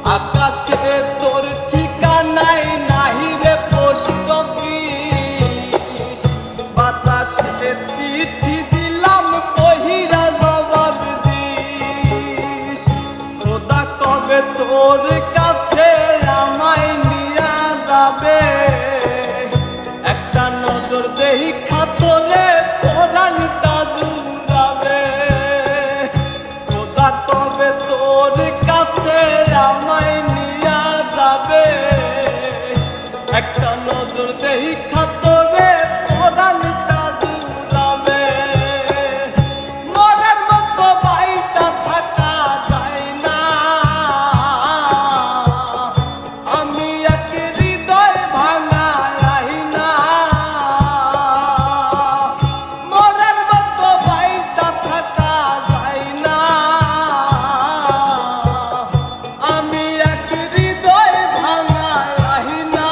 আকাশে তোর ঠিকানাই নাহি রে পোস্ট অফিস, বাতাসে চিঠি দিলাম কহিরা জবাব দিস। খোদা কবে তোর কাছে আমায় নিয়া যাবে, একটা নজর দেখা তোরে পরাণটা জুড়াবে। খোদা কবে তোর কাছে আমায় নিয়া যাবে, একটা নজর দেখা তোরে পরাণটা জুড়াবে। মরার মতো বাইসা থাকা যায় না, আমি এক হৃদয় ভাঙা আইনা। মরার মতো বাইসা থাকা যায় না, আমি এক হৃদয় ভাঙা আইনা।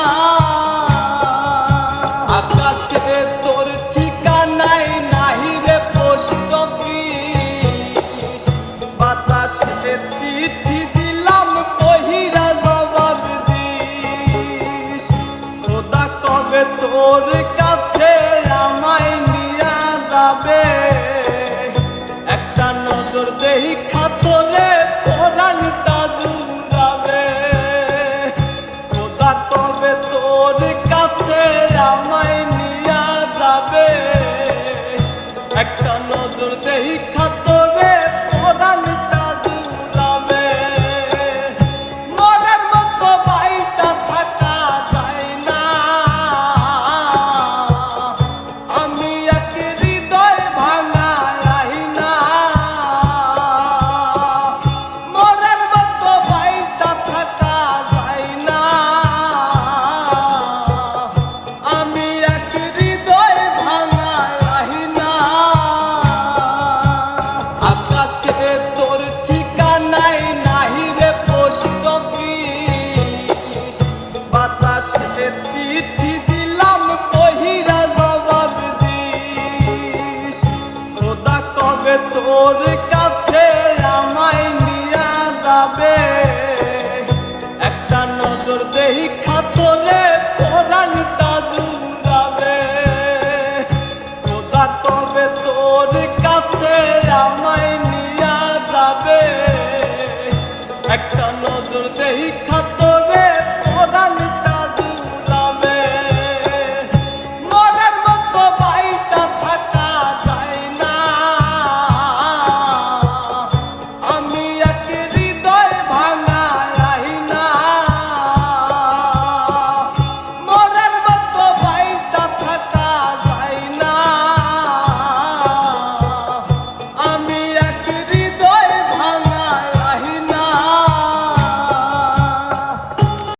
আকাশে তোর ঠিকানাই নাহি রে পোস্ট অফিস, বাতাসে চিঠি দিলাম কহিরা জবাব দিস। খোদা কবে তোর কাছে আমায় নিয়া যাবে, একটা নজর দেখা তোরে পরাণটা জুড়াবে। খোদা কবে তোর কাছে আমায় নিয়া যাবে, একটা নজর দেখা তোরে পরাণটা জুড়াবে। মরার মতো বাইসা থাকা যায় না, আমি এক হৃদয় ভাঙা আইনা। মরার মতো বাইসা থাকা যায় না, আমি এক হৃদয় ভাঙা আইনা। আকাশে তোর ঠিকানাই নাহি রে পোস্ট অফিস, বাতাসে চিঠি দিলাম কহিরা জবাব দিস। খোদা কবে তোর কাছে আমায় নিয়া যাবে, একটা নজর দেখা তোরে পরাণটা জুড়াবে। খোদা কবে তোর কাছে আমায় নিয়া যাবে, একটা নজর দেখা